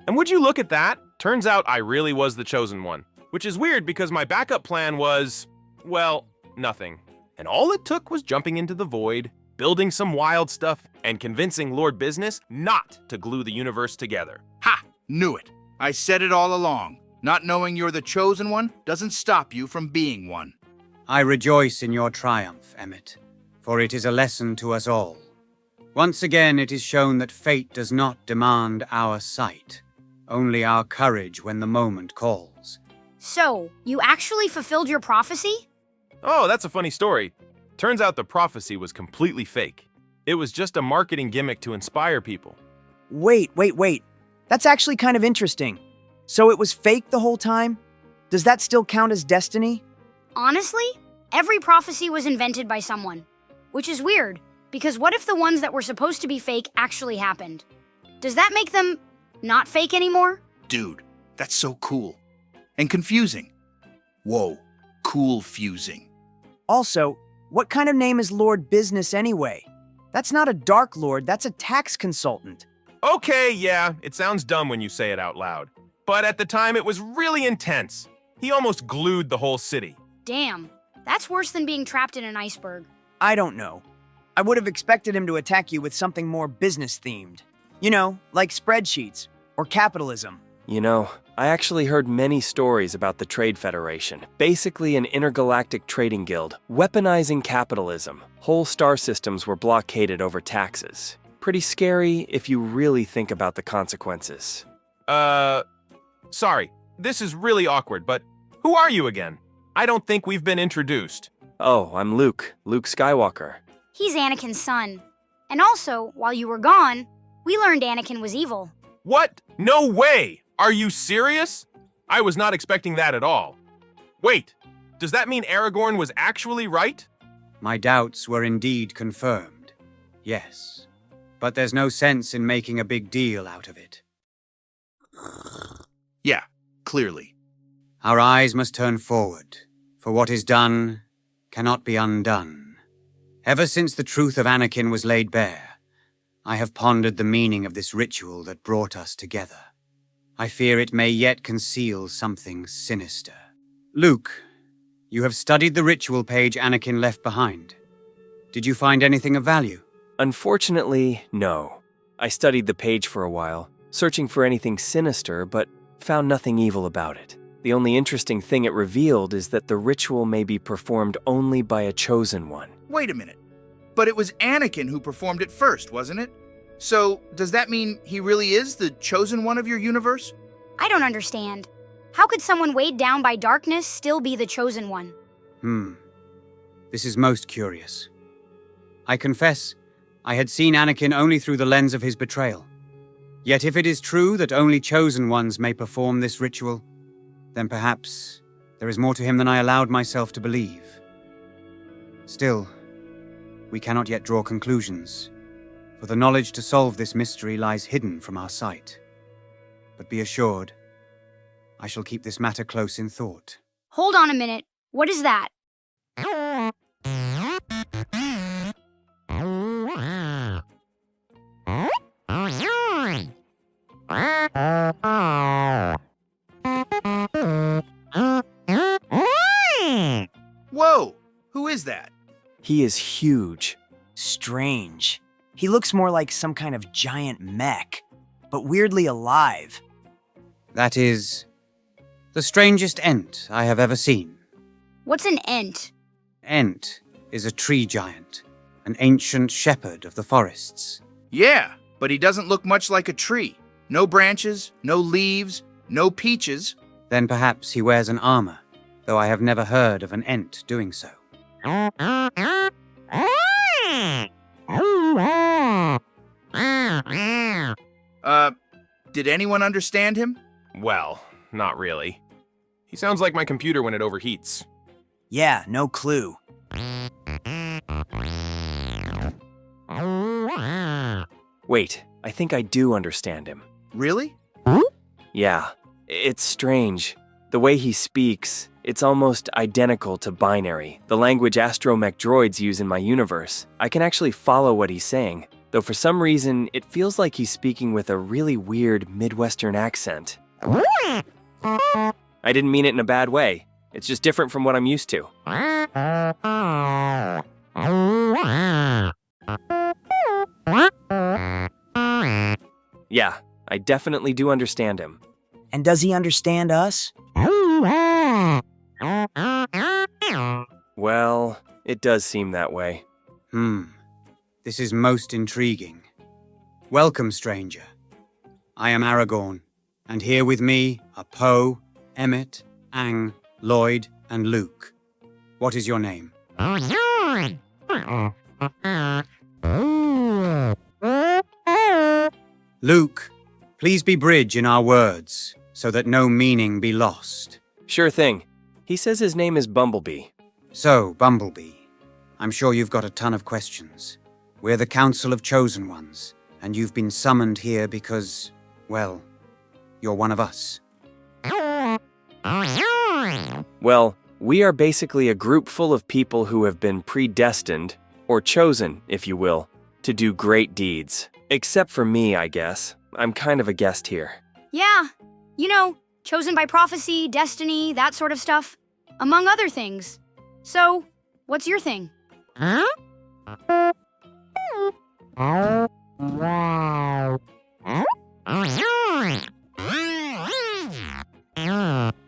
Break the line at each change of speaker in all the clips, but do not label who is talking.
And would you look at that? Turns out I really was the chosen one. Which is weird because my backup plan was, well, nothing. And all it took was jumping into the void, building some wild stuff, and convincing Lord Business not to glue the universe together.
Ha! Knew it. I said it all along. Not knowing you're the chosen one doesn't stop you from being one.
I rejoice in your triumph, Emmett, for it is a lesson to us all. Once again, it is shown that fate does not demand our sight, only our courage when the moment calls.
So, you actually fulfilled your prophecy?
Oh, that's a funny story. Turns out the prophecy was completely fake. It was just a marketing gimmick to inspire people.
Wait. That's actually kind of interesting. So it was fake the whole time? Does that still count as destiny?
Honestly, every prophecy was invented by someone. Which is weird, because what if the ones that were supposed to be fake actually happened? Does that make them not fake anymore?
Dude, that's so cool. And confusing. Whoa, cool fusing.
Also, what kind of name is Lord Business anyway? That's not a Dark Lord, that's a tax consultant.
Okay, yeah, it sounds dumb when you say it out loud. But at the time, it was really intense. He almost glued the whole city.
Damn, that's worse than being trapped in an iceberg.
I don't know. I would have expected him to attack you with something more business-themed. You know, like spreadsheets or capitalism.
You know, I actually heard many stories about the Trade Federation, basically an intergalactic trading guild, weaponizing capitalism. Whole star systems were blockaded over taxes. Pretty scary if you really think about the consequences.
Sorry, this is really awkward, but who are you again? I don't think we've been introduced.
Oh, I'm Luke Skywalker.
He's Anakin's son. And also, while you were gone, we learned Anakin was evil.
What? No way! Are you serious? I was not expecting that at all. Wait, does that mean Aragorn was actually right?
My doubts were indeed confirmed. Yes. But there's no sense in making a big deal out of it.
Yeah, clearly.
Our eyes must turn forward, for what is done cannot be undone. Ever since the truth of Anakin was laid bare, I have pondered the meaning of this ritual that brought us together. I fear it may yet conceal something sinister. Luke, you have studied the ritual page Anakin left behind. Did you find anything of value?
Unfortunately, no. I studied the page for a while, searching for anything sinister, but found nothing evil about it. The only interesting thing it revealed is that the ritual may be performed only by a chosen one.
Wait a minute. But it was Anakin who performed it first, wasn't it? So, does that mean he really is the chosen one of your universe?
I don't understand. How could someone weighed down by darkness still be the chosen one?
This is most curious. I confess, I had seen Anakin only through the lens of his betrayal. Yet if it is true that only chosen ones may perform this ritual, then perhaps there is more to him than I allowed myself to believe. Still, we cannot yet draw conclusions, for the knowledge to solve this mystery lies hidden from our sight. But be assured, I shall keep this matter close in thought.
Hold on a minute. What is that?
Whoa! Who is that?
He is huge.
Strange. He looks more like some kind of giant mech, but weirdly alive.
That is the strangest Ent I have ever seen.
What's an Ent?
Ent is a tree giant, an ancient shepherd of the forests.
Yeah, but he doesn't look much like a tree. No branches, no leaves, no peaches.
Then perhaps he wears an armor, though I have never heard of an Ent doing so.
Did anyone understand him?
Well, not really. He sounds like my computer when it overheats.
Yeah, no clue.
Wait, I think I do understand him.
Really?
Yeah, it's strange. The way he speaks, it's almost identical to binary, the language astromech droids use in my universe. I can actually follow what he's saying. though for some reason, it feels like he's speaking with a really weird Midwestern accent. I didn't mean it in a bad way. It's just different from what I'm used to. Yeah, I definitely do understand him.
And does he understand us?
Well, it does seem that way.
This is most intriguing. Welcome, stranger. I am Aragorn, and here with me are Poe, Emmett, Ang, Lloyd, and Luke. What is your name? Luke, please be bridge in our words, so that no meaning be lost.
Sure thing. He says his name is Bumblebee.
So, Bumblebee, I'm sure you've got a ton of questions. We're the Council of Chosen Ones, and you've been summoned here because, well, you're one of us.
Well, we are basically a group full of people who have been predestined, or chosen, if you will, to do great deeds. Except for me, I guess. I'm kind of a guest here.
Yeah, you know, chosen by prophecy, destiny, that sort of stuff, among other things. So, what's your thing?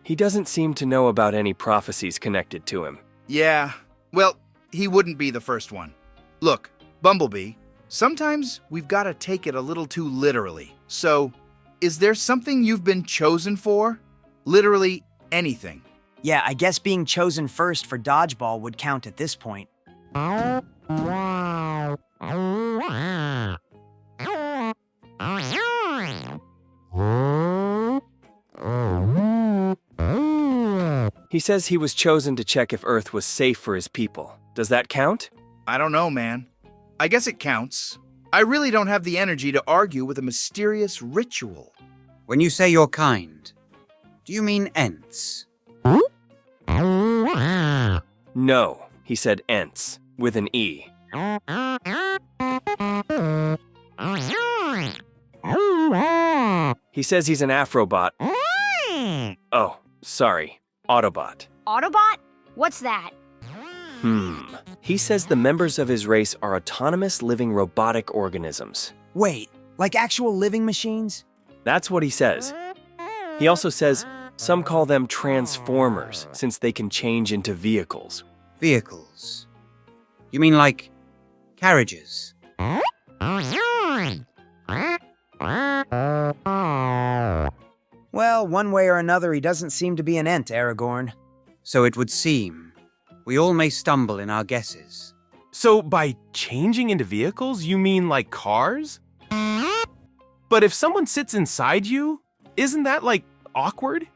He doesn't seem to know about any prophecies connected to him.
Yeah, well, he wouldn't be the first one. Look, Bumblebee, sometimes we've got to take it a little too literally. So, is there something you've been chosen for? Literally anything.
Yeah, I guess being chosen first for dodgeball would count at this point.
He says he was chosen to check if Earth was safe for his people. Does that count?
I don't know, man. I guess it counts. I really don't have the energy to argue with a mysterious ritual.
When you say your kind, do you mean Ents?
No, he said Ents, with an E. He says he's an Afrobot. Oh, sorry, Autobot.
Autobot? What's that?
He says the members of his race are autonomous living robotic organisms.
Wait, like actual living machines?
That's what he says. He also says some call them transformers, since they can change into vehicles.
Vehicles? You mean like carriages?
Well, one way or another, he doesn't seem to be an Ent, Aragorn.
So it would seem. We all may stumble in our guesses.
So by changing into vehicles, you mean like cars? But if someone sits inside you, isn't that like awkward?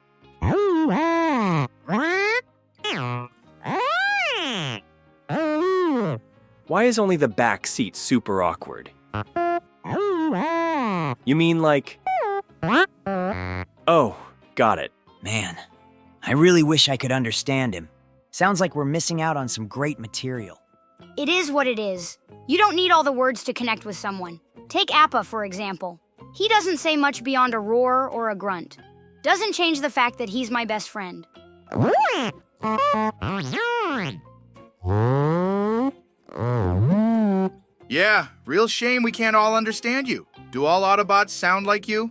Why is only the back seat super awkward? You mean like... Oh, got it.
Man, I really wish I could understand him. Sounds like we're missing out on some great material.
It is what it is. You don't need all the words to connect with someone. Take Appa, for example. He doesn't say much beyond a roar or a grunt. Doesn't change the fact that he's my best friend.
Yeah, real shame we can't all understand you. Do all Autobots sound like you?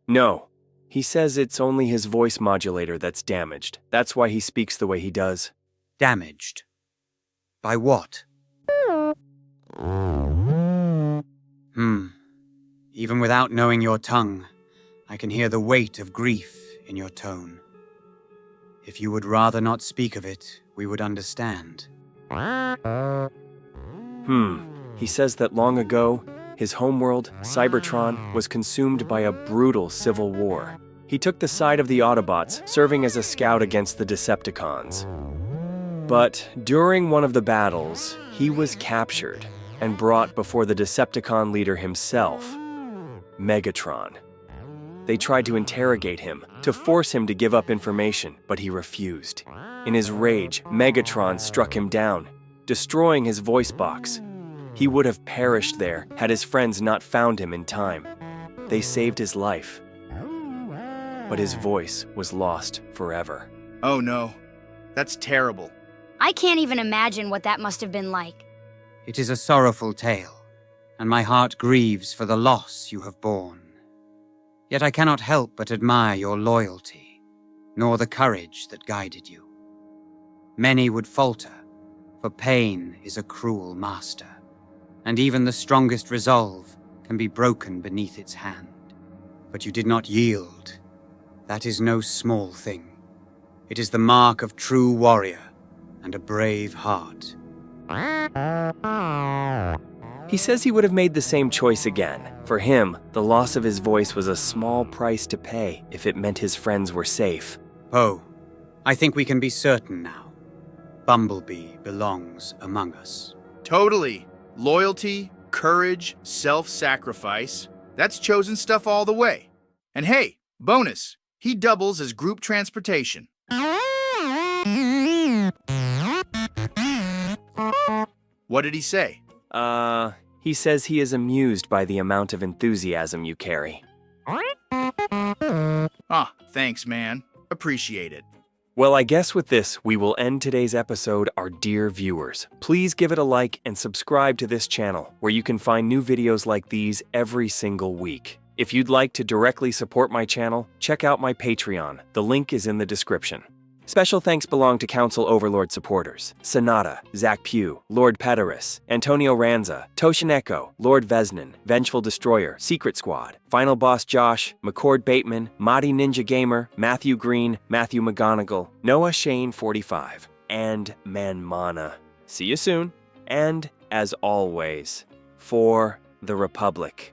No. He says it's only his voice modulator that's damaged. That's why he speaks the way he does.
Damaged. By what? Even without knowing your tongue, I can hear the weight of grief in your tone. If you would rather not speak of it, we would understand.
He says that long ago, his homeworld, Cybertron, was consumed by a brutal civil war. He took the side of the Autobots, serving as a scout against the Decepticons. But during one of the battles, he was captured and brought before the Decepticon leader himself, Megatron. They tried to interrogate him, to force him to give up information, but he refused. In his rage, Megatron struck him down, destroying his voice box. He would have perished there had his friends not found him in time. They saved his life, but his voice was lost forever.
Oh no, that's terrible.
I can't even imagine what that must have been like.
It is a sorrowful tale, and my heart grieves for the loss you have borne. Yet I cannot help but admire your loyalty, nor the courage that guided you. Many would falter, for pain is a cruel master, and even the strongest resolve can be broken beneath its hand. But you did not yield. That is no small thing. It is the mark of true warrior and a brave heart.
He says he would have made the same choice again. For him, the loss of his voice was a small price to pay if it meant his friends were safe.
Poe, I think we can be certain now. Bumblebee belongs among us.
Totally. Loyalty, courage, self-sacrifice. That's chosen stuff all the way. And hey, bonus, he doubles as group transportation. What did he say?
He says he is amused by the amount of enthusiasm you carry.
Ah, thanks, man. Appreciate it.
Well, I guess with this, we will end today's episode, our dear viewers. Please give it a like and subscribe to this channel, where you can find new videos like these every single week. If you'd like to directly support my channel, check out my Patreon. The link is in the description. Special thanks belong to Council Overlord supporters: Sonata, Zach Pugh, Lord Pederis, Antonio Ranza, Toshineko, Lord Vesnan, Vengeful Destroyer, Secret Squad, Final Boss Josh, McCord Bateman, Madi Ninja Gamer, Matthew Green, Matthew McGonigal, Noah Shane 45, and Manmana. See you soon, and as always, for the Republic.